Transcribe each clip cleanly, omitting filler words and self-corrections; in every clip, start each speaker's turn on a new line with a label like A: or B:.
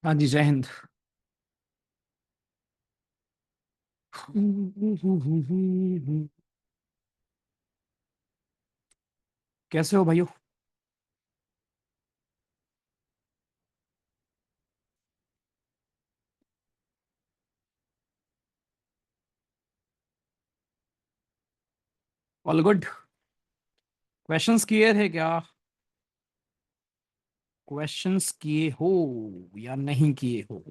A: हाँ जी, जय हिंद। कैसे हो भाइयों? All good. क्वेश्चंस किए थे क्या? क्वेश्चंस किए हो या नहीं किए हो?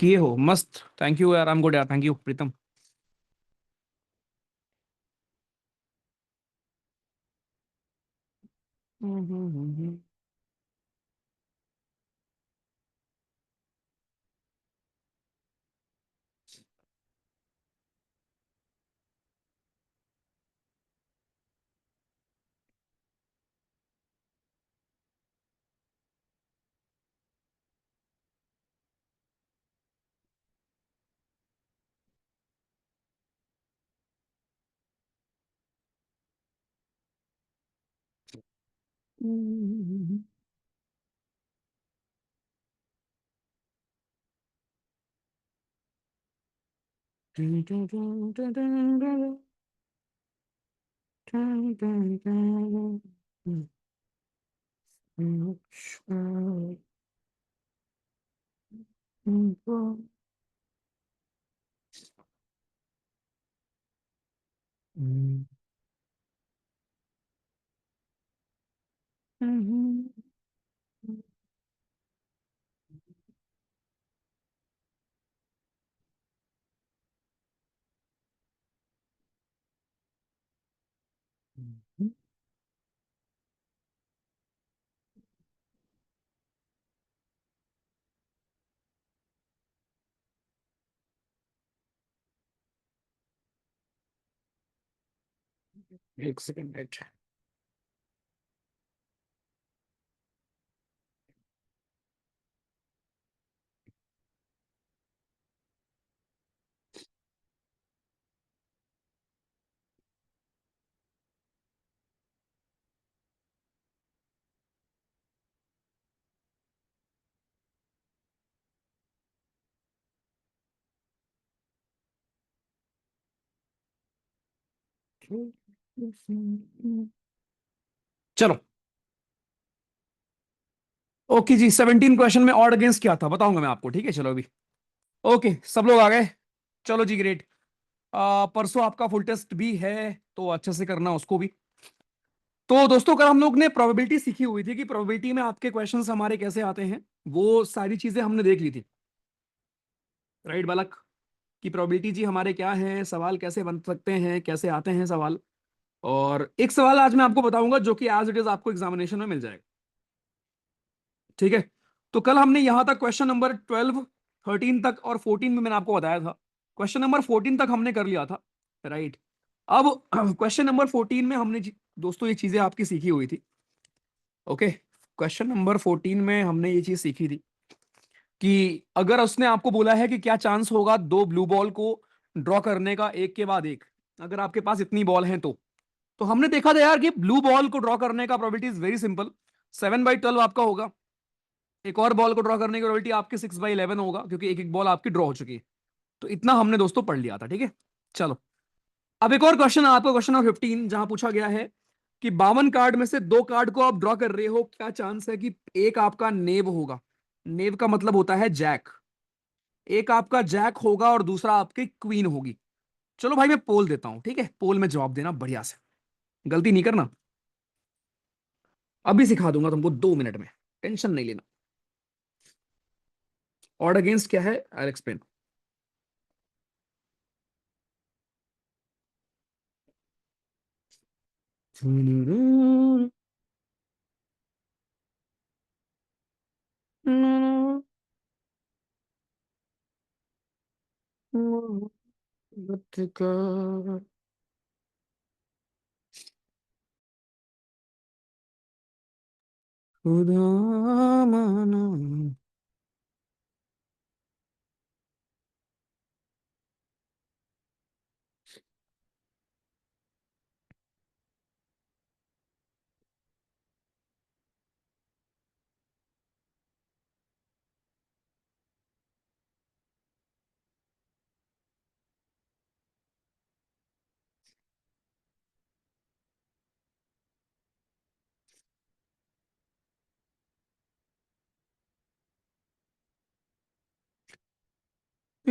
A: किए हो, मस्त। थैंक यू यार, आई एम गुड यार, थैंक यू प्रीतम। एक सेकंड वेट। चलो। ओके जी, 17 क्वेश्चन में ऑड अगेंस्ट क्या था बताऊंगा मैं आपको, ठीक है? चलो अभी। ओके, सब लोग आ गए। चलो जी, ग्रेट। परसों आपका फुल टेस्ट भी है, तो अच्छे से करना उसको भी। तो दोस्तों, कल हम लोग ने प्रोबेबिलिटी सीखी हुई थी कि प्रोबेबिलिटी में आपके क्वेश्चंस हमारे कैसे आते हैं। वो सारी चीजें हमने देख ली थी। राइट बालक? कि प्रोबेबिलिटी जी हमारे क्या है, सवाल कैसे बन सकते हैं, कैसे आते हैं सवाल। और एक सवाल आज मैं आपको बताऊंगा जो कि एज इट इज आपको एग्जामिनेशन में मिल जाएगा। ठीक है? तो कल हमने यहां तक क्वेश्चन नंबर 12, 13 तक और 14 में मैंने आपको बताया था। क्वेश्चन नंबर 14 तक हमने कर लिया था। राइट। अब क्वेश्चन नंबर 14 में हमने दोस्तों ये चीजें आपकी सीखी हुई थी। ओके। क्वेश्चन नंबर 14 में हमने ये चीज सीखी थी कि अगर उसने आपको बोला है कि क्या चांस होगा दो ब्लू बॉल को ड्रॉ करने का एक के बाद एक, अगर आपके पास इतनी बॉल हैं तो हमने देखा था यार कि ब्लू बॉल को ड्रॉ करने का प्रोबेबिलिटी इज वेरी सिंपल। 7/12 आपका होगा। एक और बॉल को ड्रॉ करने की प्रोबेबिलिटी आपकी 6/11 होगा, क्योंकि एक एक बॉल आपकी ड्रॉ हो चुकी है। तो इतना हमने दोस्तों पढ़ लिया था, ठीक है? चलो। अब एक और क्वेश्चन है आपका, क्वेश्चन नंबर 15, जहां पूछा गया है कि 52 कार्ड में से दो कार्ड को आप ड्रॉ कर रहे हो, क्या चांस है कि एक आपका नेब होगा? नेब का मतलब होता है जैक। एक आपका जैक होगा और दूसरा आपकी क्वीन होगी। चलो भाई, मैं पोल देता हूं, ठीक है? पोल में जवाब देना बढ़िया से, गलती नहीं करना। अभी सिखा दूंगा तुमको 2 मिनट में, टेंशन नहीं लेना। ऑड अगेंस्ट क्या है, आई एक्सप्लेन। खुदा माना।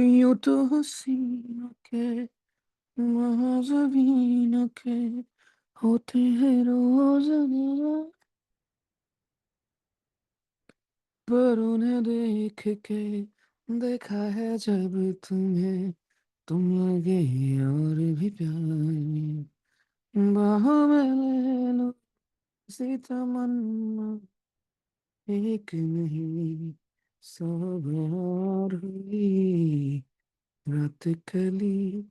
A: यूं तो हसीनों के महाजबीनों के होते हैं रोज पर उन्हें देख के देखा है जब तुम्हें तुम लगे और भी प्यारी बाहों में ले लो इसी तमन्ना एक नहीं सौ बार हुई रात कली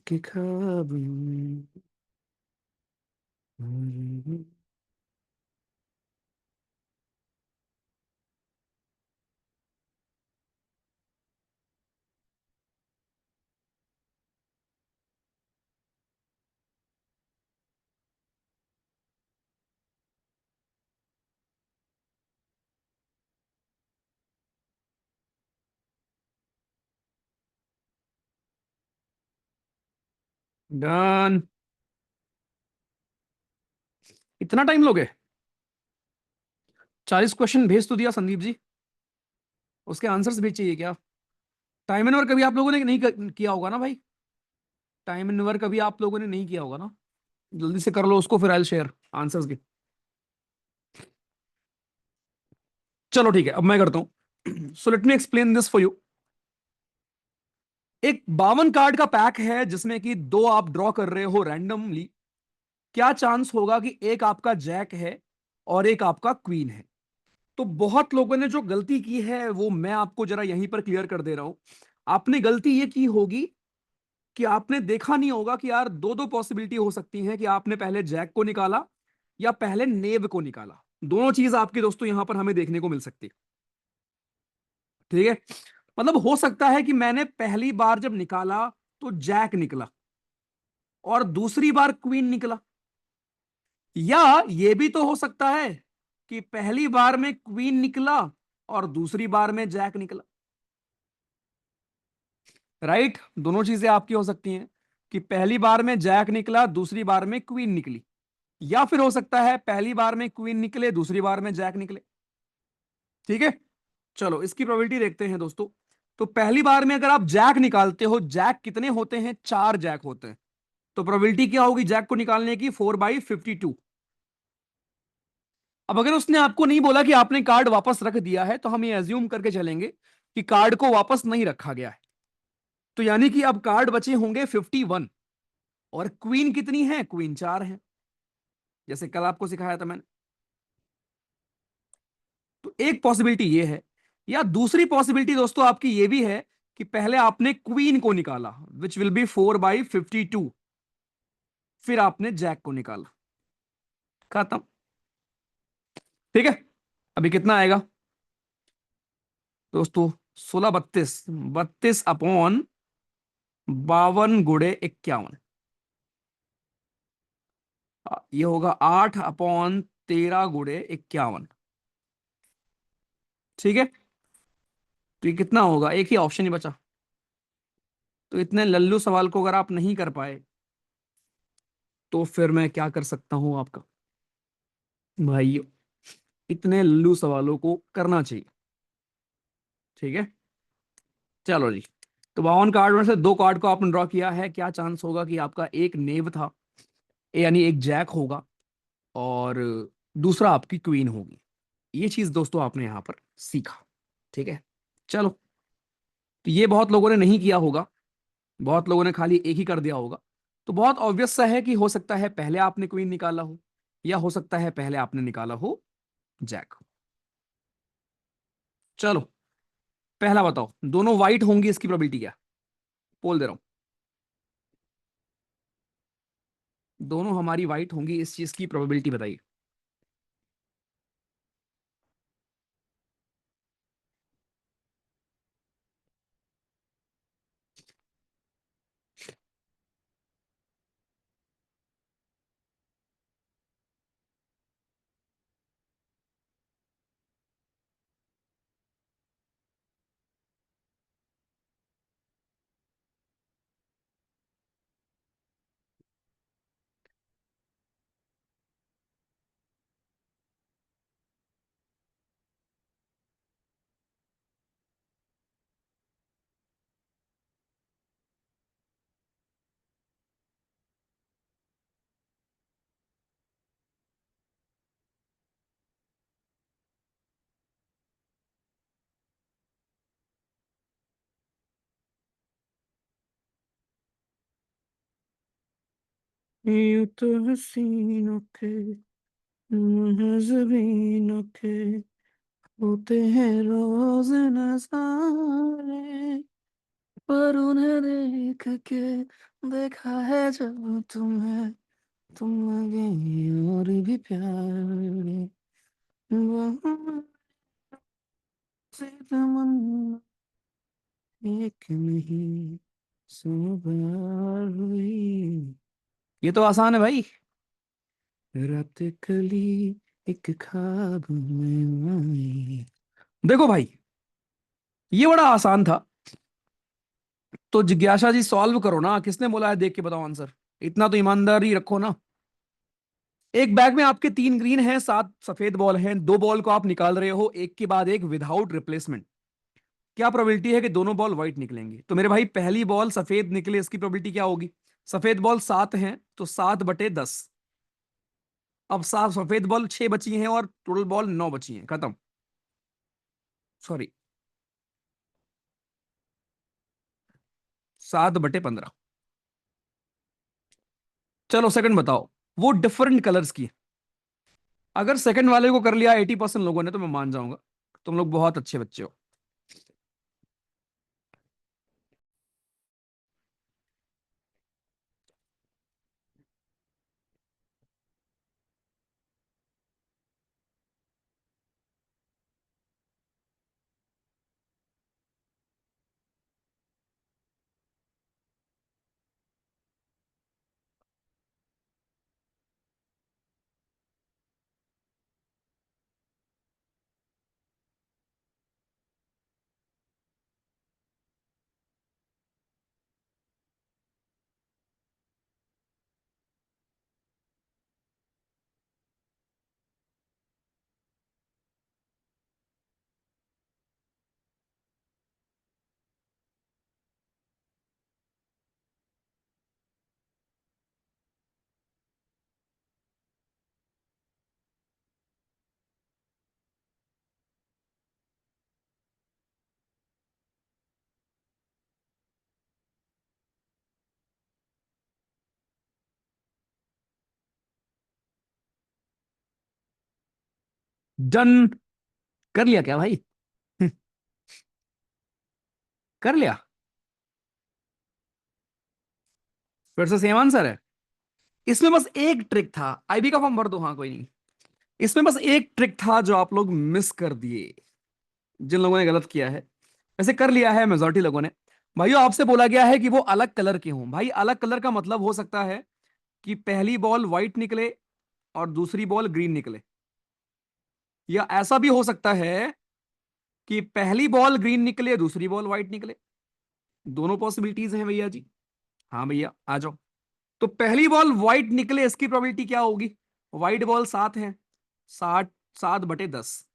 A: के ख्वाब में डन। इतना टाइम लोगे? 40 क्वेश्चन भेज तो दिया संदीप जी, उसके आंसर्स भी चाहिए क्या? टाइम एंड वर्क कभी आप लोगों ने नहीं किया होगा ना भाई? टाइम एंड वर्क कभी आप लोगों ने नहीं किया होगा ना? जल्दी से कर लो उसको, फिर आई शेयर आंसर्स की। चलो ठीक है, अब मैं करता हूं। So let me explain this for you. एक 52 कार्ड का पैक है जिसमें कि दो आप ड्रॉ कर रहे हो रैंडमली। क्या चांस होगा कि एक आपका जैक है और एक आपका क्वीन है? तो बहुत लोगों ने जो गलती की है वो मैं आपको जरा यहीं पर क्लियर कर दे रहा हूं। आपने गलती ये की होगी कि आपने देखा नहीं होगा कि यार दो दो पॉसिबिलिटी हो सकती है कि आपने पहले जैक को निकाला या पहले नेव को निकाला। दोनों चीज आपके दोस्तों यहां पर हमें देखने को मिल सकती है। ठीक है, मतलब हो सकता है कि मैंने पहली बार जब निकाला तो जैक निकला और दूसरी बार क्वीन निकला, या यह भी तो हो सकता है कि पहली बार में क्वीन निकला और दूसरी बार में जैक निकला। राइट, दोनों चीजें आपकी हो सकती हैं कि पहली बार में जैक निकला, दूसरी बार में क्वीन निकली। या फिर हो सकता है पहली बार में क्वीन निकले, दूसरी बार में जैक निकले। ठीक है, चलो इसकी प्रोबेबिलिटी देखते हैं दोस्तों। तो पहली बार में अगर आप जैक निकालते हो, जैक कितने होते हैं? 4 जैक होते हैं। तो प्रोबेबिलिटी क्या होगी जैक को निकालने की? 4/52। अब अगर उसने आपको नहीं बोला कि आपने कार्ड वापस रख दिया है, तो हम ये एज्यूम करके चलेंगे कि कार्ड को वापस नहीं रखा गया है। तो यानी कि अब कार्ड बचे होंगे 51। और क्वीन कितनी है? क्वीन 4 है, जैसे कल आपको सिखाया था मैंने। तो एक पॉसिबिलिटी ये है, या दूसरी पॉसिबिलिटी दोस्तों आपकी ये भी है कि पहले आपने क्वीन को निकाला, विच विल बी 4/52, फिर आपने जैक को निकाला। खत्म। ठीक है, अभी कितना आएगा दोस्तों? 16 32, 32/52 × 51। ये होगा 8/13 × 51। ठीक है, तो ये कितना होगा? एक ही ऑप्शन ही बचा। तो इतने लल्लू सवाल को अगर आप नहीं कर पाए तो फिर मैं क्या कर सकता हूं आपका भाई? इतने लल्लू सवालों को करना चाहिए। ठीक है, चलो जी। तो 52 कार्ड में से दो कार्ड को आपने ड्रॉ किया है। क्या चांस होगा कि आपका एक नेव था, यानी एक जैक होगा, और दूसरा आपकी क्वीन होगी? ये चीज दोस्तों आपने यहां पर सीखा। ठीक है, चलो। तो ये बहुत लोगों ने नहीं किया होगा, बहुत लोगों ने खाली एक ही कर दिया होगा। तो बहुत ऑब्वियस सा है कि हो सकता है पहले आपने क्वीन निकाला हो, या हो सकता है पहले आपने निकाला हो जैक। चलो, पहला बताओ, दोनों वाइट होंगी, इसकी प्रोबेबिलिटी क्या? बोल दे रहा हूं, दोनों हमारी वाइट होंगी, इस चीज की प्रोबेबिलिटी बताइए। यूं तो हसीनों के जबीनों के होते हैं रोज नजारे, पर उन्हें देख के देखा है जब तुम्हें, तुम लगे और भी प्यारे, वहाँ से तमन्ना एक नहीं सौ बार हुई। ये तो आसान है भाई। रात कली एक ख्वाब में आई। देखो भाई, ये बड़ा आसान था। तो जिज्ञासा जी सॉल्व करो ना, किसने बोला है देख के बताओ आंसर? इतना तो ईमानदारी रखो ना। एक बैग में आपके 3 ग्रीन हैं, 7 सफेद बॉल हैं, 2 बॉल को आप निकाल रहे हो एक के बाद एक विदाउट रिप्लेसमेंट। क्या प्रोबेबिलिटी है कि दोनों बॉल व्हाइट निकलेंगे? तो मेरे भाई पहली बॉल सफेद निकले, इसकी प्रोबेबिलिटी क्या होगी? सफेद बॉल 7 हैं तो 7/10। अब 7 सफेद बॉल 6 बची हैं और टोटल बॉल 9 बची हैं, खत्म। सॉरी, 7/15। चलो सेकंड बताओ। वो डिफरेंट कलर्स की है। अगर सेकंड वाले को कर लिया 80% लोगों ने तो मैं मान जाऊंगा, तुम लोग बहुत अच्छे बच्चे हो। डन। कर लिया क्या भाई? कर लिया? फिर से सेम आंसर है। इसमें बस एक ट्रिक था। आईबी का फॉर्म भर दो, हाँ कोई नहीं। इसमें बस एक ट्रिक था जो आप लोग मिस कर दिए, जिन लोगों ने गलत किया है। वैसे कर लिया है मेजोरिटी लोगों ने। भाइयों आपसे बोला गया है कि वो अलग कलर के हों। भाई अलग कलर का मतलब हो सकता है कि पहली बॉल व्हाइट निकले और दूसरी बॉल ग्रीन निकले, या ऐसा भी हो सकता है कि पहली बॉल ग्रीन निकले दूसरी बॉल व्हाइट निकले। दोनों पॉसिबिलिटीज हैं भैया जी। हाँ भैया आ जाओ। तो पहली बॉल व्हाइट निकले इसकी प्रोबेबिलिटी क्या होगी? व्हाइट बॉल 7 है, 60 7/10।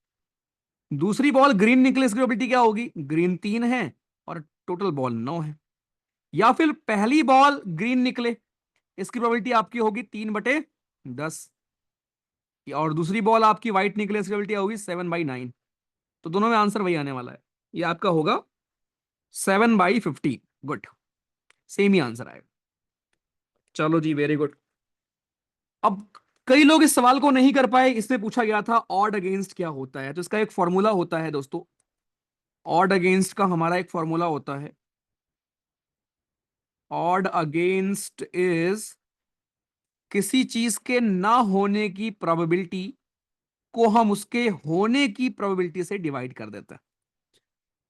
A: दूसरी बॉल ग्रीन निकले इसकी प्रोबेबिलिटी क्या होगी? ग्रीन 3 है और टोटल बॉल 9 है। या फिर पहली बॉल ग्रीन निकले, इसकी प्रोबेबिलिटी आपकी होगी 3/10, और दूसरी बॉल आपकी व्हाइट निकले इसकी प्रोबेबिलिटी होगी 7/9। तो दोनों में आंसर वही आने वाला है। ये आपका होगा 7/15। गुड, सेम ही आंसर आएगा। चलो जी, वेरी गुड। अब कई लोग इस सवाल को नहीं कर पाए। इसमें पूछा गया था ऑड अगेंस्ट क्या होता है, तो इसका एक फॉर्मूला होता है दोस्तों। ऑड अगेंस्ट का हमारा एक फॉर्मूला होता है। ऑड अगेंस्ट इज किसी चीज के ना होने की प्रोबेबिलिटी को हम उसके होने की प्रोबेबिलिटी से डिवाइड कर देते हैं।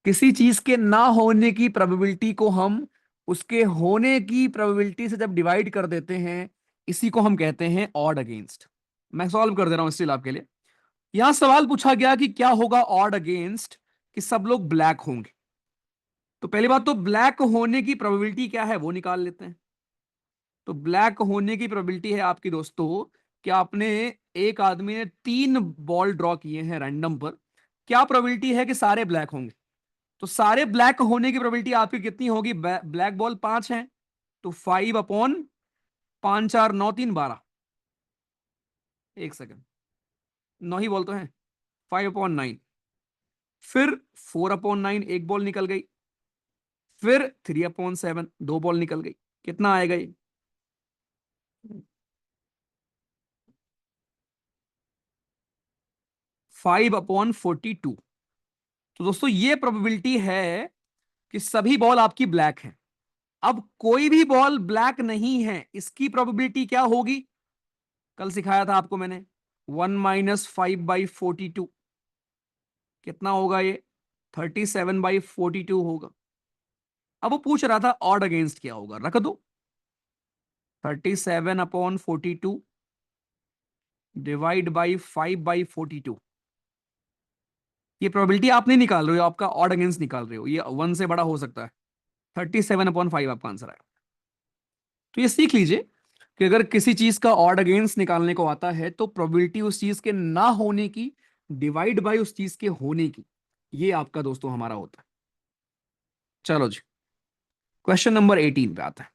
A: किसी चीज के ना होने की प्रोबेबिलिटी को हम उसके होने की प्रोबेबिलिटी से जब डिवाइड कर देते हैं, इसी को हम कहते हैं ऑड अगेंस्ट। मैं सॉल्व कर दे रहा हूं स्टिल आपके लिए। यहां सवाल पूछा गया कि क्या होगा ऑड अगेंस्ट कि सब लोग ब्लैक होंगे। तो पहली बात तो ब्लैक होने की प्रोबेबिलिटी क्या है वो निकाल लेते हैं। तो ब्लैक होने की प्रोबेबिलिटी है आपकी दोस्तों कि आपने, एक आदमी ने 3 बॉल ड्रॉ किए हैं रैंडम पर, क्या प्रोबेबिलिटी है कि सारे ब्लैक होंगे? तो सारे ब्लैक होने की प्रोबेबिलिटी आपकी कितनी होगी? ब्लैक बॉल 5 है, तो 5/5, 4 9 3 12। एक सेकेंड, 9 ही बॉल तो है। 5/9। फिर 4/9, एक बॉल निकल गई। फिर 3/7, 2 बॉल निकल गई। कितना आएगा ये? 5/42। तो दोस्तों ये प्रोबेबिलिटी है कि सभी बॉल आपकी ब्लैक हैं। अब कोई भी बॉल ब्लैक नहीं है, इसकी प्रोबेबिलिटी क्या होगी? कल सिखाया था आपको मैंने, 1 - 5/42 कितना होगा ये? 37/42 होगा। अब वो पूछ रहा था ऑड अगेंस्ट क्या होगा, रख दो 37/42 डिवाइड बाई 5/42। ये प्रोबेबिलिटी आप नहीं निकाल रहे हो, आपका ऑड अगेंस्ट निकाल रहे हो, ये 1 से बड़ा हो सकता है। 37/5 आपका आंसर है। तो ये सीख लीजिए कि अगर किसी चीज का ऑड अगेंस्ट निकालने को आता है तो प्रोबेबिलिटी उस चीज के ना होने की डिवाइड बाय उस चीज के होने की, ये आपका दोस्तों हमारा होता है। चलो जी, क्वेश्चन नंबर 18 पे आता है।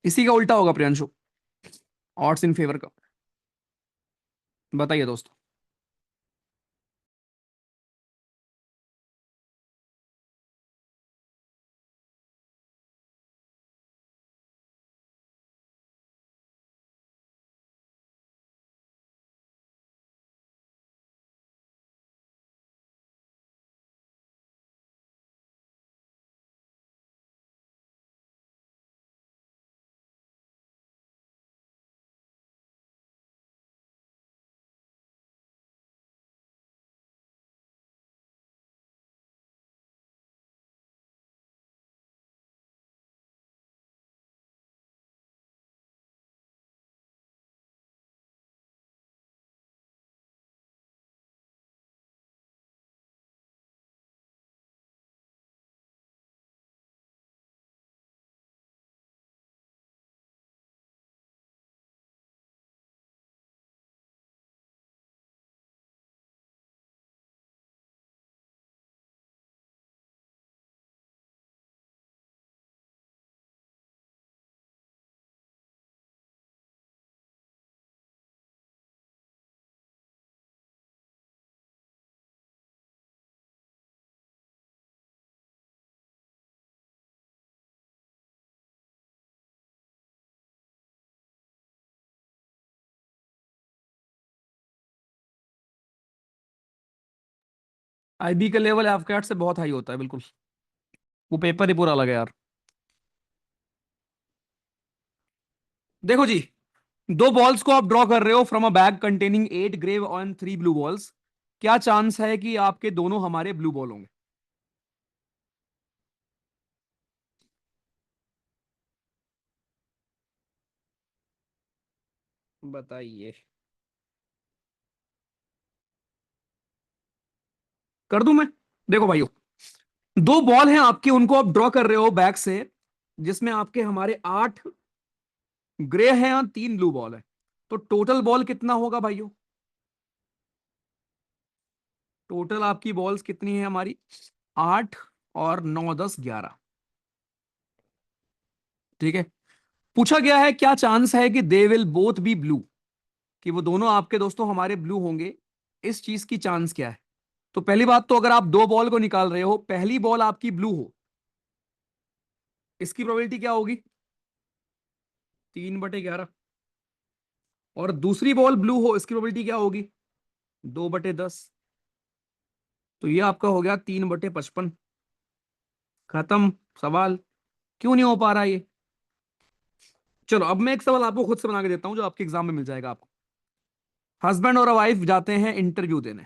A: इसी का उल्टा होगा प्रियांशु, ऑड्स इन फेवर का। बताइए दोस्तों। आईबी का लेवल एफकैट से बहुत हाई होता है, बिल्कुल। वो पेपर ही पूरा अलग है यार। देखो जी, दो बॉल्स को आप ड्रॉ कर रहे हो from a bag containing 8 grey और 3 ब्लू बॉल्स। क्या चांस है कि आपके दोनों हमारे ब्लू बॉल होंगे? बताइए। कर दूं मैं? देखो भाइयों, दो बॉल हैं आपके, उनको आप ड्रॉ कर रहे हो बैग से, जिसमें आपके हमारे 8 ग्रे हैं और 3 ब्लू बॉल है। तो टोटल बॉल कितना होगा भाइयों? टोटल आपकी बॉल्स कितनी है हमारी? 8 और 9 10 11। ठीक है। पूछा गया है क्या चांस है कि they will both be blue, कि वो दोनों आपके दोस्तों हमारे ब्लू होंगे। इस चीज की चांस क्या है? तो पहली बात तो, अगर आप दो बॉल को निकाल रहे हो, पहली बॉल आपकी ब्लू हो, इसकी प्रोबेबिलिटी क्या होगी? 3/11। और दूसरी बॉल ब्लू हो, इसकी प्रोबेबिलिटी क्या होगी? 2/10। तो ये आपका हो गया 3/55। खत्म सवाल। क्यों नहीं हो पा रहा ये? चलो अब मैं एक सवाल आपको खुद से बना के देता हूं, जो आपके एग्जाम में मिल जाएगा आपको। हस्बैंड और वाइफ जाते हैं इंटरव्यू देने।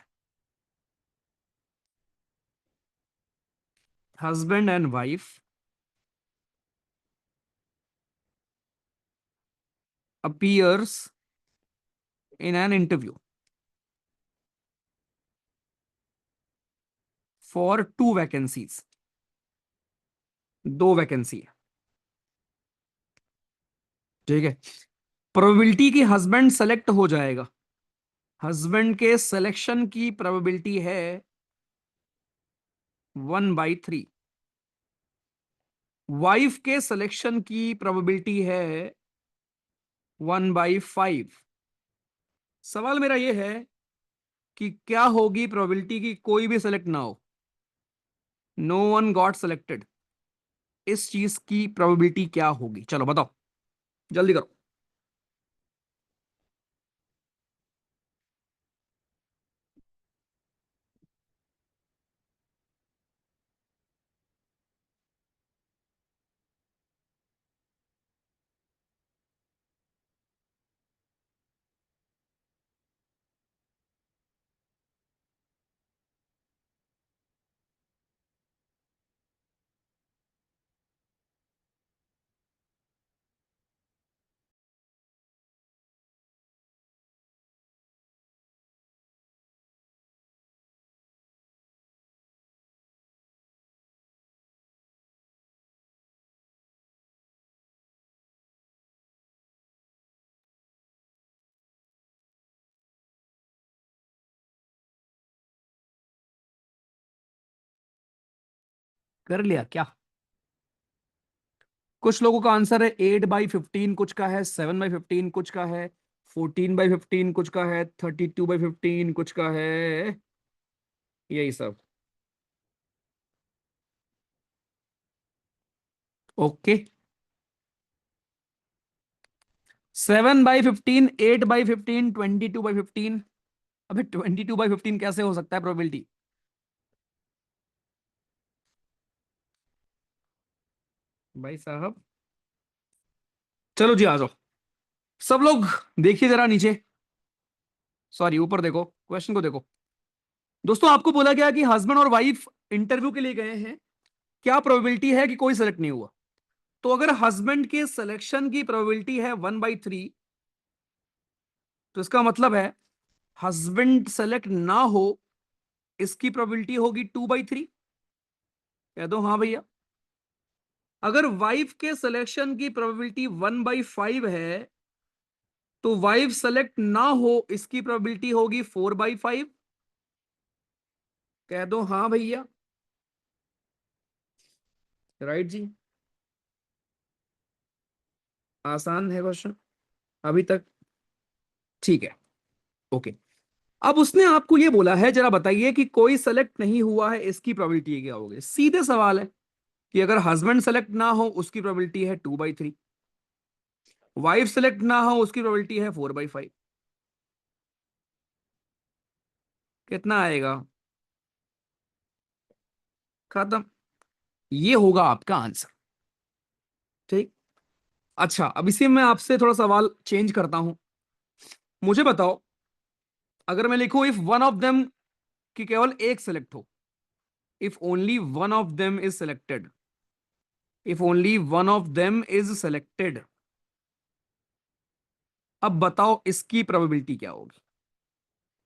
A: Husband and wife appears in an interview for 2 vacancies. दो वैकेंसी है। ठीक है। प्रोबेबिलिटी की हस्बैंड सेलेक्ट हो जाएगा, हस्बैंड के सिलेक्शन की प्रोबेबिलिटी है 1/3। वाइफ के सिलेक्शन की प्रोबेबिलिटी है 1/5। सवाल मेरा यह है कि क्या होगी प्रोबेबिलिटी की कोई भी सेलेक्ट ना हो, नो वन गॉट सेलेक्टेड, इस चीज की प्रोबेबिलिटी क्या होगी? चलो बताओ, जल्दी करो। कर लिया क्या? कुछ लोगों का आंसर है 8/15, कुछ का है 7/15, कुछ का है 14/15, कुछ का है 32/15, कुछ का है यही सब। ओके। 7/15, 8/15, 22/15। अबे 22/15 कैसे हो सकता है प्रोबेबिलिटी? भाई साहब, चलो जी आ जाओ सब लोग। देखिए जरा नीचे, सॉरी ऊपर देखो, क्वेश्चन को देखो। दोस्तों आपको बोला गया कि हस्बैंड और वाइफ इंटरव्यू के लिए गए हैं, क्या प्रोबेबिलिटी है कि कोई सेलेक्ट नहीं हुआ? तो अगर हस्बैंड के सिलेक्शन की प्रोबेबिलिटी है 1/3, तो इसका मतलब है हस्बैंड सेलेक्ट ना हो इसकी प्रोबेबिलिटी होगी 2/3। कह दो हाँ भैया। अगर वाइफ के सिलेक्शन की प्रोबेबिलिटी 1/5 है, तो वाइफ सेलेक्ट ना हो इसकी प्रोबेबिलिटी होगी 4/5। कह दो हाँ भैया। राइट जी। आसान है क्वेश्चन अभी तक। ठीक है। ओके। अब उसने आपको ये बोला है, जरा बताइए कि कोई सेलेक्ट नहीं हुआ है इसकी प्रोबेबिलिटी क्या होगी। सीधे सवाल है कि अगर हस्बैंड सेलेक्ट ना हो उसकी प्रोबेबिलिटी है 2/3, वाइफ सेलेक्ट ना हो उसकी प्रोबेबिलिटी है 4/5। कितना आएगा? खत्म। ये होगा आपका आंसर। ठीक। अच्छा, अब इसी में आपसे थोड़ा सवाल चेंज करता हूं। मुझे बताओ, अगर मैं लिखूं इफ वन ऑफ देम, कि केवल एक सेलेक्ट हो, if only one of them is selected, if only one of them is selected, अब बताओ इसकी प्रोबेबिलिटी क्या होगी?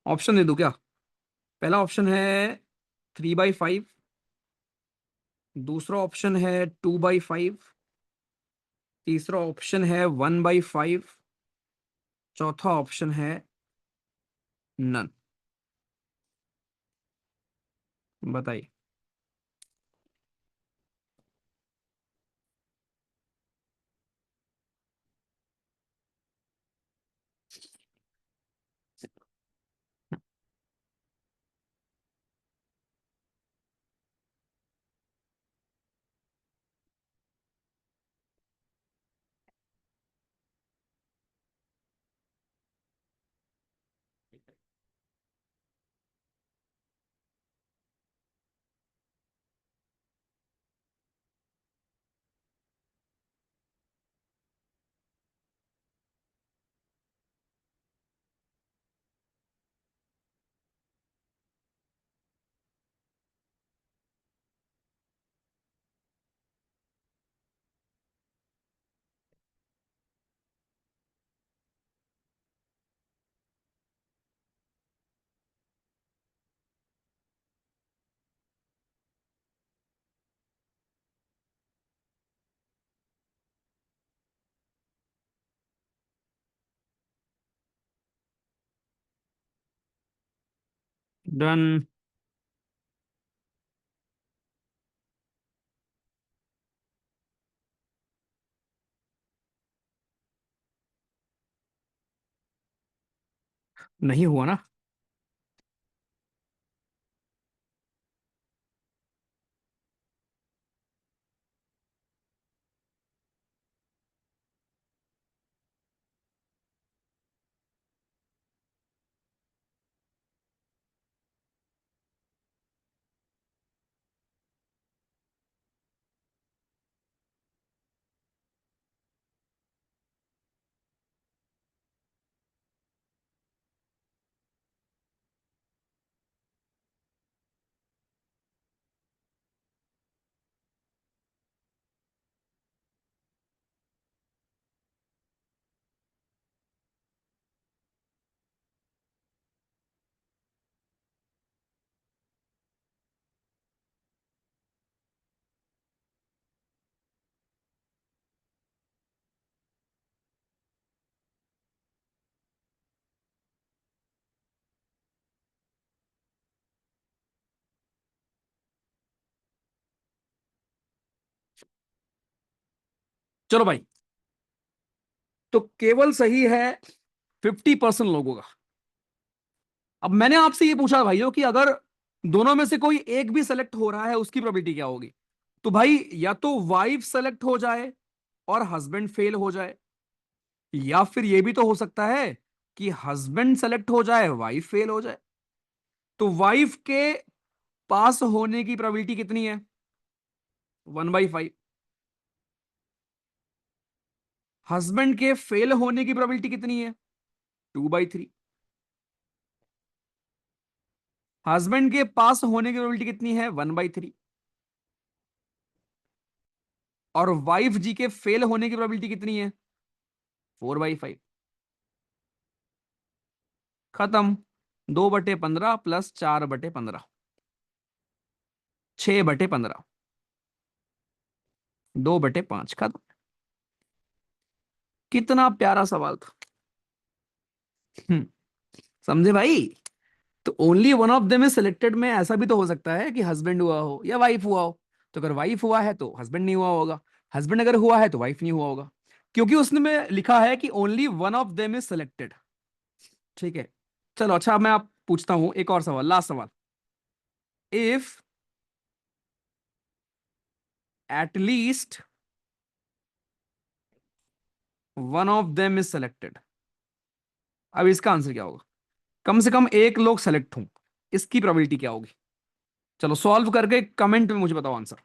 A: ऑप्शन दे दूं क्या? पहला ऑप्शन है 3/5, दूसरा ऑप्शन है 2/5, तीसरा ऑप्शन है 1/5, चौथा ऑप्शन है नन। बताइए। डन। नहीं हुआ ना? चलो भाई, तो केवल सही है 50% लोगों का। अब मैंने आपसे ये पूछा भाइयों कि अगर दोनों में से कोई एक भी सेलेक्ट हो रहा है उसकी प्रोबेबिलिटी क्या होगी। तो भाई या तो वाइफ सेलेक्ट हो जाए और हस्बैंड फेल हो जाए, या फिर ये भी तो हो सकता है कि हस्बैंड सेलेक्ट हो जाए वाइफ फेल हो जाए। तो वाइफ के पास होने की प्रोबेबिलिटी कितनी है? 1/5। हस्बैंड के फेल होने की प्रोबेबिलिटी कितनी है? 2/3। हस्बैंड के पास होने की प्रोबेबिलिटी कितनी है? 1/3। और वाइफ जी के फेल होने की प्रोबेबिलिटी कितनी है? 4/5। खत्म। 2/15 प्लस 4/15, 6/15, 2/5। खत्म। कितना प्यारा सवाल था। हम्म, समझे भाई? तो only one of them is selected में ऐसा भी तो हो सकता है कि हस्बैंड हुआ हो या वाइफ हुआ हो। तो अगर वाइफ हुआ है तो हस्बैंड नहीं हुआ होगा, हस्बैंड अगर हुआ है तो वाइफ नहीं हुआ होगा, क्योंकि उसने में लिखा है कि only one of them is selected. ठीक है। चलो अच्छा, मैं आप पूछता हूं एक और सवाल, लास्ट सवाल। If at least one of them is selected, अब इसका आंसर क्या होगा? कम से कम एक लोग सेलेक्ट हों, इसकी प्रोबेबिलिटी क्या होगी? चलो सॉल्व करके कमेंट में मुझे बताओ आंसर।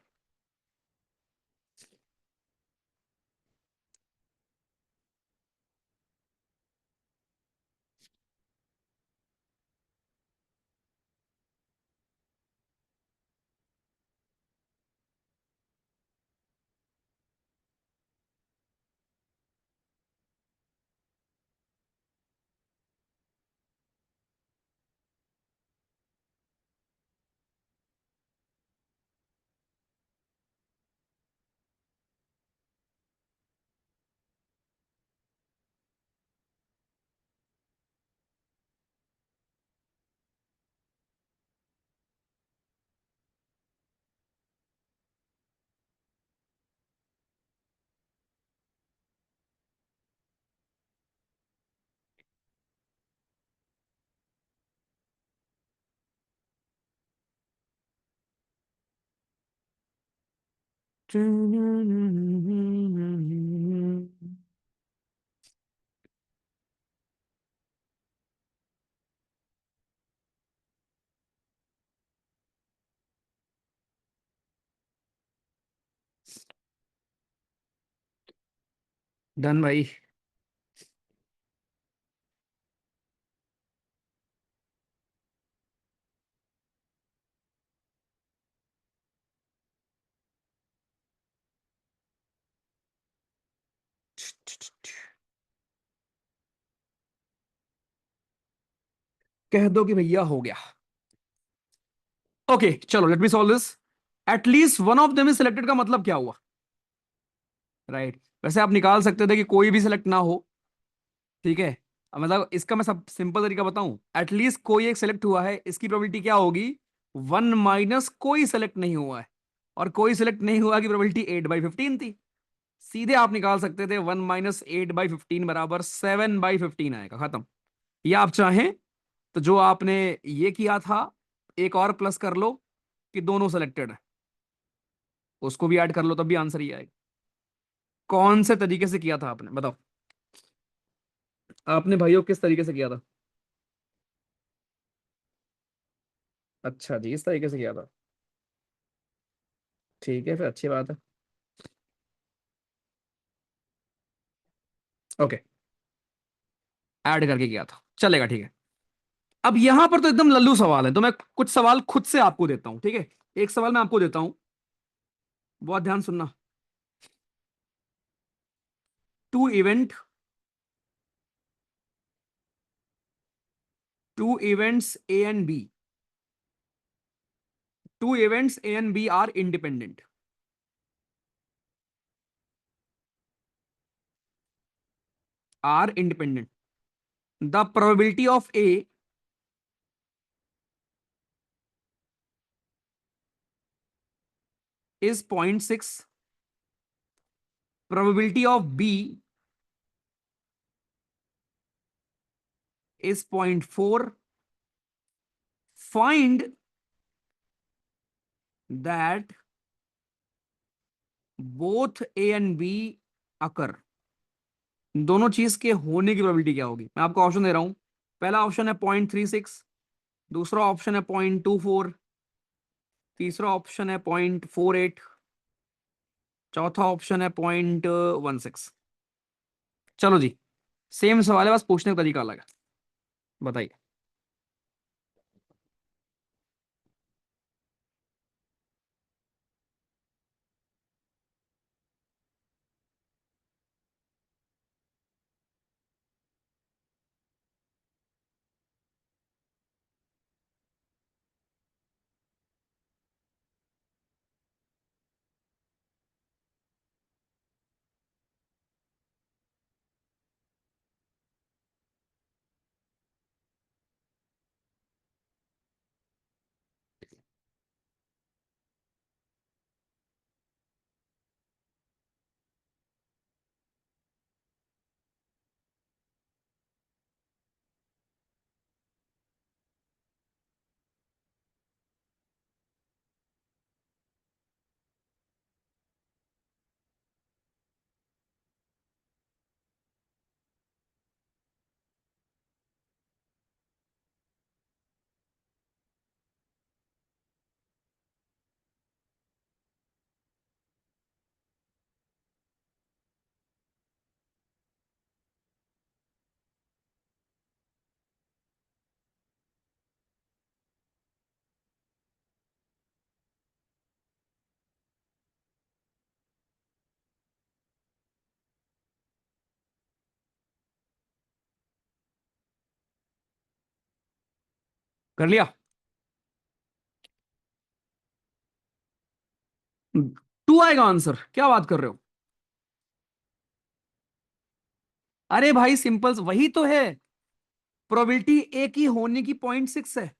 A: डन भाई। कह दो कि भैया हो गया। ओके चलो, let me solve this. At least one of them is selected का मतलब क्या हुआ? राइट, वैसे आप निकाल सकते थे कि कोई भी सिलेक्ट ना हो। ठीक है। अब मतलब इसका मैं सब सिंपल तरीका बताऊं, एटलीस्ट कोई एक सेलेक्ट हुआ है, इसकी प्रोबेबिलिटी क्या होगी? 1 - कोई सेलेक्ट नहीं हुआ है। और कोई सेलेक्ट नहीं हुआ की प्रोबेबिलिटी 8/15 थी। सीधे आप निकाल सकते थे 1 - 8/15 बराबर 7/15 आएगा। खत्म। या आप चाहें तो जो आपने ये किया था, एक और प्लस कर लो कि दोनों सेलेक्टेड है, उसको भी ऐड कर लो तब भी आंसर ही आएगा। कौन से तरीके से किया था आपने बताओ? आपने भाइयों किस तरीके से किया था? अच्छा जी, इस तरीके से किया था। ठीक है, फिर अच्छी बात है। ओके, ऐड करके किया था, चलेगा। ठीक है। अब यहां पर तो एकदम लल्लू सवाल है, तो मैं कुछ सवाल खुद से आपको देता हूं। ठीक है, एक सवाल मैं आपको देता हूं, बहुत ध्यान सुनना। Two event two events A and B, two events A and B are independent, are independent. The probability of A is 0.6, probability of B is 0.4, find that both A and B occur. दोनों चीज के होने की probability क्या होगी? मैं आपको option दे रहा हूं। पहला ऑप्शन है 0.36, दूसरा ऑप्शन है 0.24, तीसरा ऑप्शन है 0.48, चौथा ऑप्शन है 0.16। चलो जी, सेम सवाल है, बस पूछने का तरीका अलग है। बताइए। कर लिया? 2 आएगा आंसर, क्या बात कर रहे हो? अरे भाई सिंपल वही तो है। प्रोबेबिलिटी ए की होने की 0.6 है,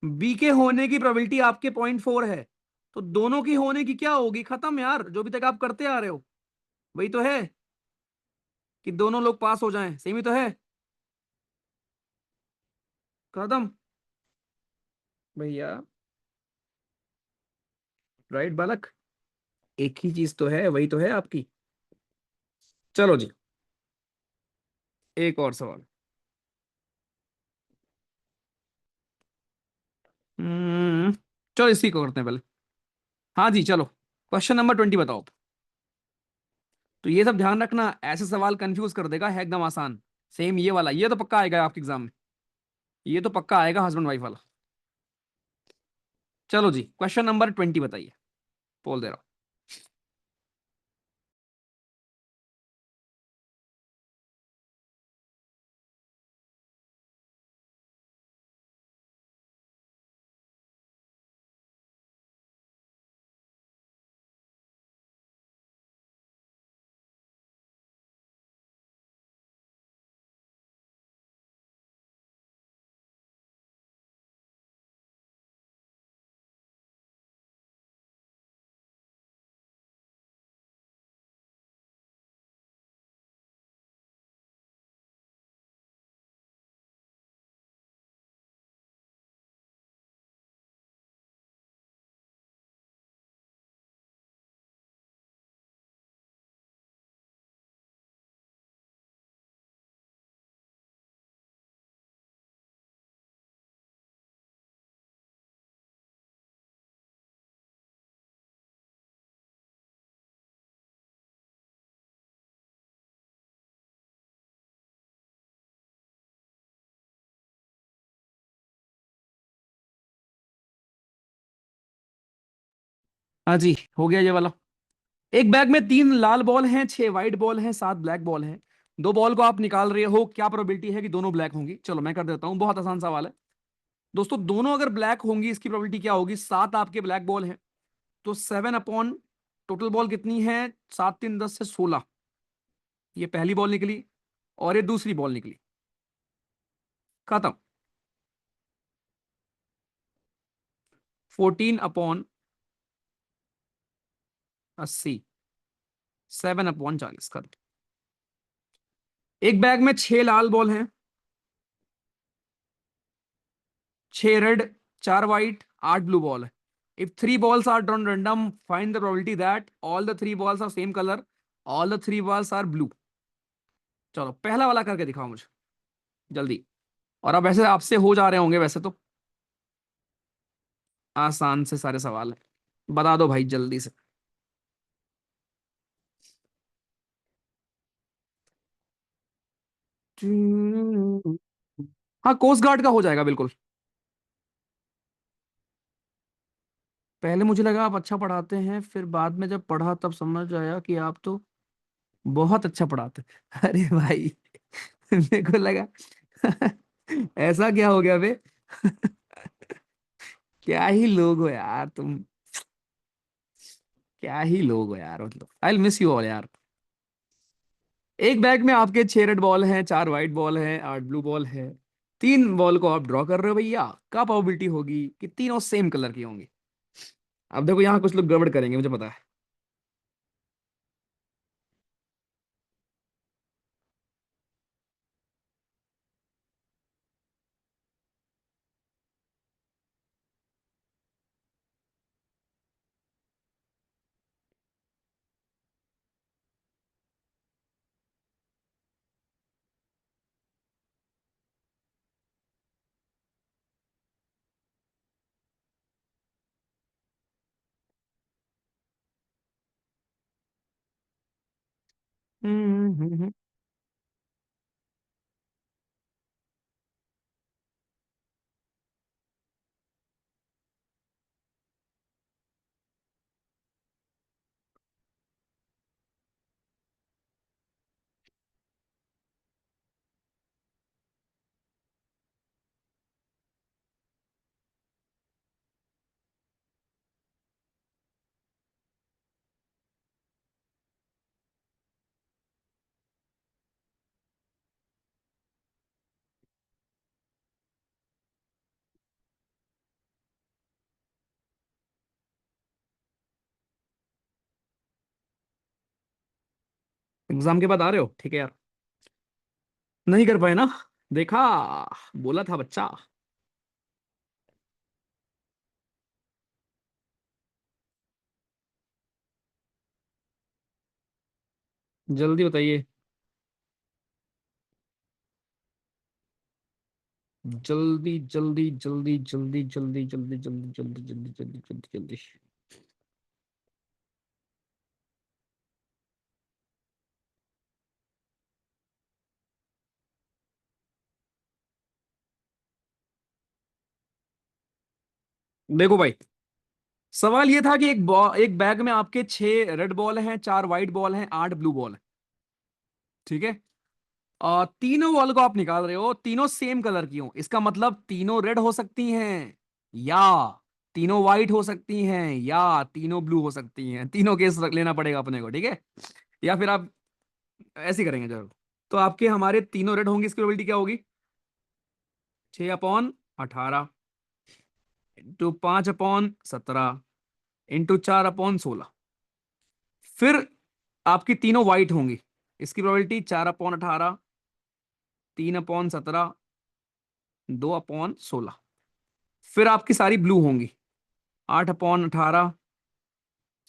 A: बी के होने की प्रोबेबिलिटी आपके 0.4 है। तो दोनों की होने की क्या होगी? खत्म यार, जो भी तक आप करते आ रहे हो वही तो है, कि दोनों लोग पास हो जाएं, सेम ही तो है। खत्म भैया। राइट बालक, एक ही चीज तो है, वही तो है आपकी। चलो जी, एक और सवाल। हम्म चलो इसी को करते हैं पहले। हाँ जी चलो, क्वेश्चन नंबर 20 बताओ। तो ये सब ध्यान रखना, ऐसे सवाल कंफ्यूज कर देगा, है एकदम आसान। सेम ये वाला, ये तो पक्का आएगा आपके एग्जाम में, ये तो पक्का आएगा हस्बैंड वाइफ वाला। चलो जी, क्वेश्चन नंबर 20 बताइए, बोल दे रहा हूं। हाँ जी, हो गया ये वाला। एक बैग में 3 लाल बॉल हैं, 6 व्हाइट बॉल हैं, 7 ब्लैक बॉल हैं। दो बॉल को आप निकाल रहे हो, क्या प्रोबेबिलिटी है कि दोनों ब्लैक होंगी? चलो मैं कर देता हूं, बहुत आसान सवाल है दोस्तों। दोनों अगर ब्लैक होंगी, इसकी प्रोबेबिलिटी क्या होगी? 7 आपके ब्लैक बॉल हैं, तो 7 अपॉन टोटल बॉल कितनी है? 7 3 10 से 16। ये पहली बॉल निकली और ये दूसरी बॉल निकली। खत्म। 14 अपॉन 80, 7/40 कर। एक बैग में 6 लाल बॉल हैं, 6 रेड, 4 वाइट, 8 ब्लू बॉल है। If 3 balls are drawn random, find the probability that all the 3 balls are same colour, all the 3 balls are blue. चलो पहला वाला करके दिखाओ मुझे जल्दी। और अब वैसे आपसे हो जा रहे होंगे वैसे तो, आसान से सारे सवाल है, बता दो भाई जल्दी से। हाँ, कोस्ट गार्ड का हो जाएगा बिल्कुल। पहले मुझे लगा आप अच्छा पढ़ाते हैं, फिर बाद में जब पढ़ा तब समझ आया कि आप तो बहुत अच्छा पढ़ाते हैं। अरे भाई, मेरे को लगा ऐसा क्या हो गया बे। क्या ही लोग हो यार तुम, क्या ही लोग हो यार, मतलब आई मिस यू ऑल यार। एक बैग में आपके 6 रेड बॉल हैं, 4 वाइट बॉल हैं, 8 ब्लू बॉल है। 3 बॉल को आप ड्रॉ कर रहे हो भैया, क्या प्रोबेबिलिटी होगी कि तीनों सेम कलर की होंगी। अब देखो यहाँ कुछ लोग गड़बड़ करेंगे मुझे पता है। हम्म। एग्जाम के बाद आ रहे हो, ठीक है यार। नहीं कर पाए ना, देखा, बोला था बच्चा। जल्दी बताइए। जल्दी जल्दी जल्दी जल्दी जल्दी जल्दी जल्दी जल्दी जल्दी जल्दी जल्दी जल्दी। देखो भाई, सवाल ये था कि एक बैग में आपके 6 रेड बॉल हैं, 4 वाइट बॉल हैं, 8 ब्लू बॉल है, ठीक है। और तीनों बॉल को आप निकाल रहे हो, तीनों सेम कलर की हो, इसका मतलब तीनों रेड हो सकती हैं, या तीनों वाइट हो सकती हैं, या तीनों ब्लू हो सकती हैं। तीनों केस रख लेना पड़ेगा अपने को, ठीक है। या फिर आप ऐसे ही करेंगे जरूर। तो आपके हमारे तीनों रेड होंगे, इसकी प्रोबेबिलिटी क्या होगी? 6/18, इंटू 5/17, इंटू 4/16। फिर आपकी तीनों वाइट होंगी, इसकी प्रोबेबिलिटी 4/18, 3/17, 2/16। फिर आपकी सारी ब्लू होंगी, 8/18,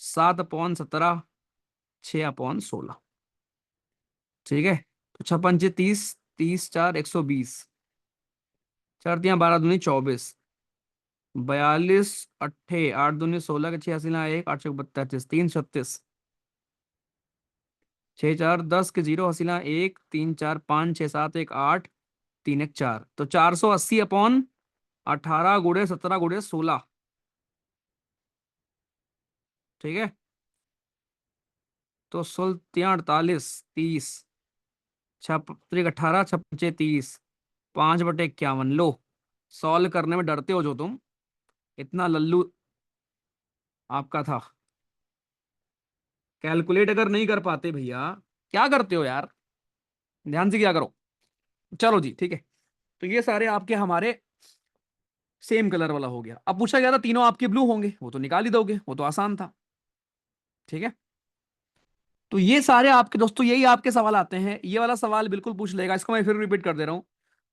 A: 7/17, 6/16। ठीक है। तो 6×5 = 30, 30×4 = 120, 4×3 = 12, 2×2 = 24, 42, 8 8 2 16 के 86 1 8 6 32, 3 36, 6 4 10 के 0 1 3 4 5 6 7 1 8, 3 1 4, तो 480/18 × 17 × 16। ठीक है। तो 16 3 48 30, 6 3 18, 6 5 30, 5/51। लो, सॉल्व करने में डरते हो जो तुम, इतना लल्लू आपका था। कैलकुलेट अगर नहीं कर पाते भैया, क्या करते हो यार, ध्यान से क्या करो। चलो जी, ठीक है। तो ये सारे आपके हमारे सेम कलर वाला हो गया। अब पूछा गया था तीनों आपके ब्लू होंगे, वो तो निकाल ही दोगे, वो तो आसान था। ठीक है। तो ये सारे आपके दोस्तों यही आपके सवाल आते हैं। ये वाला सवाल बिल्कुल पूछ लेगा, इसको मैं फिर रिपीट कर दे रहा हूं।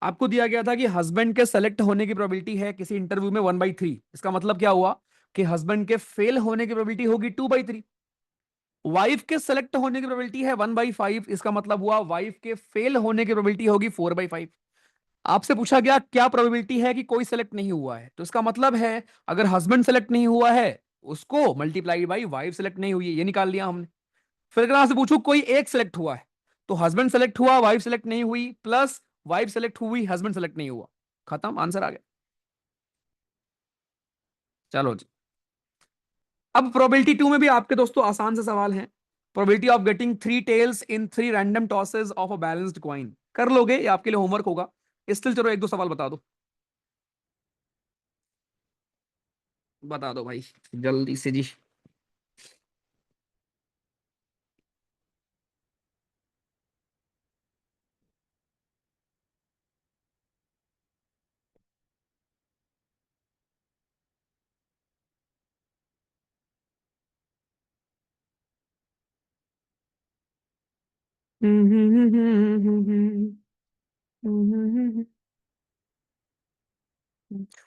A: आपको दिया गया था कि हस्बैंड के सेलेक्ट होने की प्रोबेबिलिटी है किसी इंटरव्यू में 1/3। इसका मतलब क्या हुआ कि हस्बैंड के फेल होने की प्रोबेबिलिटी होगी 2/3। वाइफ के सेलेक्ट होने की प्रोबेबिलिटी है 1/5। इसका मतलब हुआ वाइफ के फेल होने की प्रोबेबिलिटी होगी 4/5। आपसे पूछा गया क्या प्रोबेबिलिटी है कि कोई सेलेक्ट नहीं हुआ है, तो इसका मतलब है अगर हस्बैंड सेलेक्ट नहीं हुआ है उसको मल्टीप्लाई बाई वाइफ सेलेक्ट नहीं हुई है, ये निकाल लिया हमने। फिर अगर आपसे पूछूं कोई एक सेलेक्ट हुआ है, तो हस्बैंड सेलेक्ट हुआ, वाइफ सेलेक्ट नहीं हुई, प्लस वाइफ सेलेक्ट हुई, हस्बैंड सेलेक्ट नहीं हुआ। खत्म, आंसर आ गया। चलो जी। अब प्रोबेबिलिटी 2 में भी आपके दोस्तों आसान से सवाल हैं। Probability of getting 3 tails in 3 random tosses of a balanced coin. कर लोगे, ये आपके लिए होमवर्क होगा। स्टिल चलो एक दो सवाल बता दो। बता दो भाई, जल्दी से जी।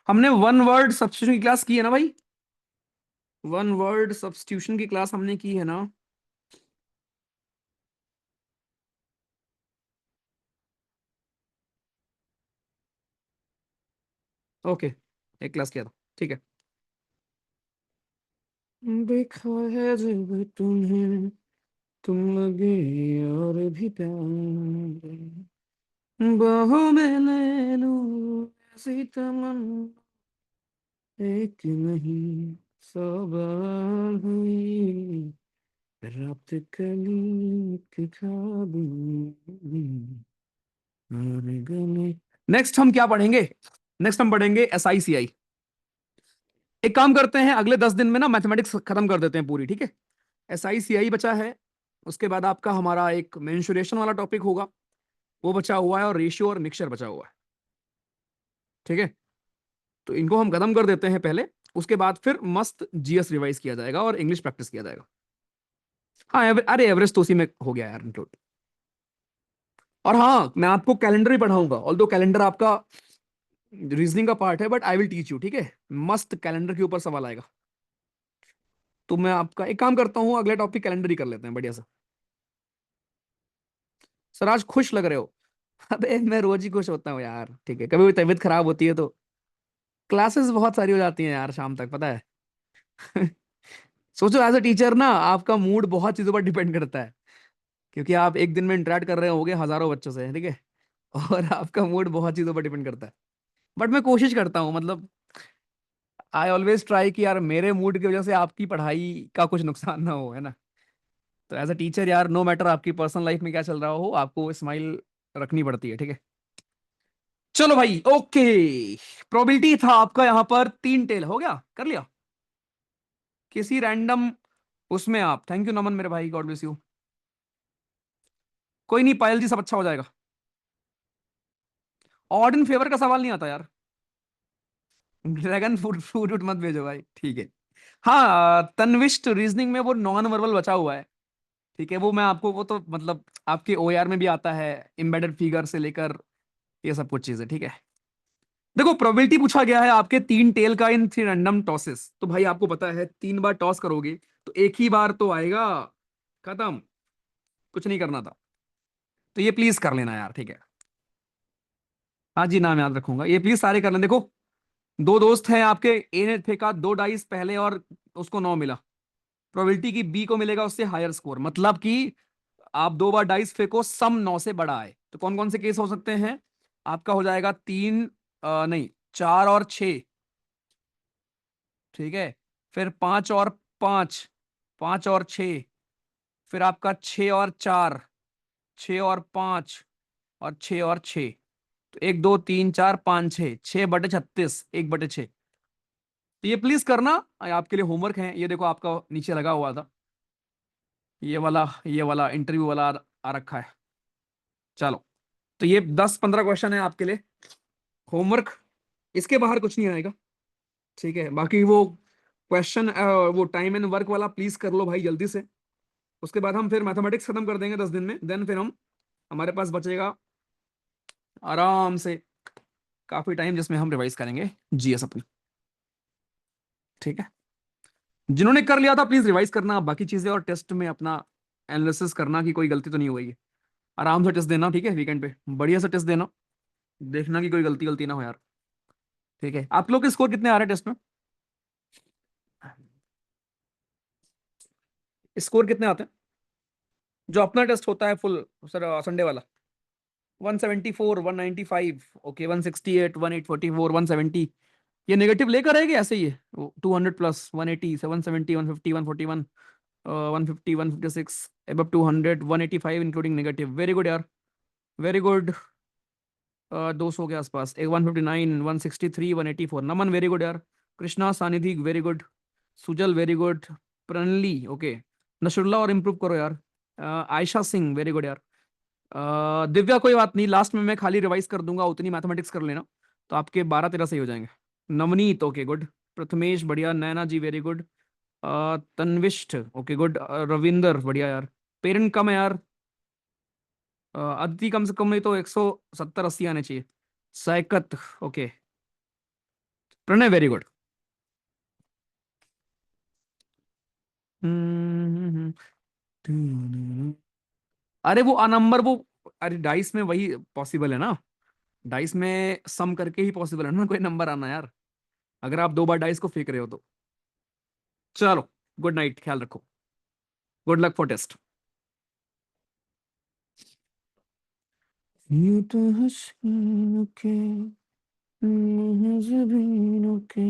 A: हमने वन वर्ड सब्स्टिट्यूशन की क्लास की है ना भाई? वन वर्ड सब्स्टिट्यूशन की क्लास हमने की है ना? ओके, एक क्लास किया था, ठीक है। देखा है जब तुम्हें, तुम लगे और भी प्यार, बाहों में ले लूं ऐसी तमन्ना, एक नहीं सौ बार हुई, रात कली के ख्वाब में, और गले। नेक्स्ट हम क्या पढ़ेंगे? नेक्स्ट हम पढ़ेंगे SICI। एक काम करते हैं, अगले 10 दिन में ना मैथमेटिक्स खत्म कर देते हैं पूरी, ठीक है। SICI बचा है, उसके बाद आपका हमारा एक मेंसुरेशन वाला टॉपिक होगा, वो बचा हुआ है, और रेशियो और मिक्सचर बचा हुआ है, ठीक है। तो इनको हम खत्म कर देते हैं पहले, उसके बाद फिर मस्त GS रिवाइज किया जाएगा और इंग्लिश प्रैक्टिस किया जाएगा। हाँ अरे एवरेज तो उसी में हो गया यार इंक्लूड। और हाँ, मैं आपको कैलेंडर भी पढ़ाऊंगा, ऑल्दो कैलेंडर आपका रीजनिंग का पार्ट है, but I will teach you, ठीक है। मस्त कैलेंडर के ऊपर सवाल आएगा। तो मैं आपका एक काम करता हूँ, अगले टॉपिक कैलेंडर ही कर लेते हैं बढ़िया सा। सर आज खुश लग रहे हो? अबे मैं रोज ही खुश होता हूँ यार, ठीक है। कभी भी तबीयत खराब होती है तो क्लासेस बहुत सारी हो जाती हैं यार शाम तक, पता है। सोचो एज अ टीचर ना, आपका मूड बहुत चीजों पर डिपेंड करता है, क्योंकि आप एक दिन में इंटरेक्ट कर रहे होगे हजारों बच्चों से, ठीक है। और आपका मूड बहुत चीजों पर डिपेंड करता है। बट मैं कोशिश करता हूँ, मतलब आई ऑलवेज ट्राई कि यार मेरे मूड की वजह से आपकी पढ़ाई का कुछ नुकसान ना हो, है ना। तो एज अ टीचर यार, नो मैटर आपकी पर्सनल लाइफ में क्या चल रहा हो, आपको स्माइल रखनी पड़ती है, ठीक है। चलो भाई, ओके। प्रोबेबिलिटी था आपका यहां पर 3 टेल, हो गया, कर लिया। किसी रैंडम उसमें आप, थैंक यू नमन मेरे भाई, गॉड ब्लेस यू। कोई नहीं पायल जी, सब अच्छा हो जाएगा। ऑड इन फेवर का सवाल नहीं आता यार। ड्रैगन फ्रूट फ्रूट मत भेजो भाई, ठीक है। हाँ, तन्विष्ट रीजनिंग में वो नॉन वर्बल बचा हुआ है, ठीक है। वो मैं आपको, वो तो मतलब आपके OAR में भी आता है, एम्बेडेड फिगर से लेकर ये सब कुछ चीजें, ठीक है। देखो प्रोबेबिलिटी पूछा गया है आपके 3 टेल का इन 3 रैंडम टॉसेस, तो भाई आपको पता है 3 बार टॉस करोगे तो एक ही बार तो आएगा, खत्म, कुछ नहीं करना था। तो ये प्लीज कर लेना यार, ठीक है। हाँ जी, नाम याद रखूंगा, ये प्लीज सारे कर लेना। देखो, दो दोस्त हैं आपके, ए ने फेंका 2 डाइस पहले और उसको 9 मिला, प्रोबेबिलिटी की बी को मिलेगा उससे हायर स्कोर, मतलब कि आप 2 बार डाइस फेंको, सम 9 से बड़ा आए। तो कौन कौन से केस हो सकते हैं? आपका हो जाएगा 3, नहीं, 4 और 6, ठीक है। फिर 5 और 5, 5 और 6, फिर आपका 6 और 4, 6 और 5, और 6 और 6। तो 1 2 3 4 5 6, 6/36, 1/6। तो ये प्लीज करना, आपके लिए होमवर्क है ये, देखो आपका नीचे लगा हुआ था, ये वाला इंटरव्यू वाला आ रखा है। चलो, तो ये 10-15 क्वेश्चन है आपके लिए होमवर्क, इसके बाहर कुछ नहीं आएगा, ठीक है। बाकी वो क्वेश्चन वो टाइम एंड वर्क वाला प्लीज कर लो भाई जल्दी से। उसके बाद हम फिर मैथमेटिक्स खत्म कर देंगे 10 दिन में, देन फिर हम हमारे पास बचेगा आराम से काफी टाइम जिसमें हम रिवाइज करेंगे जीएस अपनी। ठीक है, जिन्होंने कर लिया था प्लीज रिवाइज करना आप बाकी चीजें, और टेस्ट में अपना एनालिसिस करना कि कोई गलती तो नहीं हुई है। आराम से टेस्ट देना, ठीक है, वीकेंड पे बढ़िया से टेस्ट देना, देखना कि कोई गलती गलती ना हो यार। ठीक है, आप लोग के स्कोर कितने आ रहे हैं टेस्ट में? स्कोर कितने आते हैं जो अपना टेस्ट होता है फुल, सर संडे वाला? 174, 195, ओके, 168, 1844, 170। ये नेगेटिव लेकर आएगी ऐसे ही है? 200 plus 180, 770, 150, 141, 150, 156, above 200, 185 including negative. Very good यार, वेरी गुड। 200 के आसपास, एक 159, 163, 184। नमन वेरी गुड यार। Krishna Sanidhi very good. Sujal very good. Pranali okay. Nasrullah और इम्प्रूव करो यार। आयशा सिंह वेरी गुड यार। दिव्या कोई बात नहीं, लास्ट में मैं खाली रिवाइज कर दूंगा, उतनी मैथमेटिक्स कर लेना, तो आपके 12-13 सही हो जाएंगे। Navneet okay good. प्रथमेश बढ़िया। Naina ji very good. Tanvisht okay good. Ravinder बढ़िया यार। पेरेंट कम है यार। अदिति कम से कम नहीं तो 170-80 आने चाहिए। Saikat okay. Pranay very good. अरे वो नंबर वो, अरे डाइस में वही पॉसिबल है ना, डाइस में सम करके ही पॉसिबल है ना कोई नंबर आना यार, अगर आप 2 बार डाइस को फेंक रहे हो तो। चलो, गुड नाइट, ख्याल रखो। Good luck for test. यूं तो हसीनों के महज़बीनों के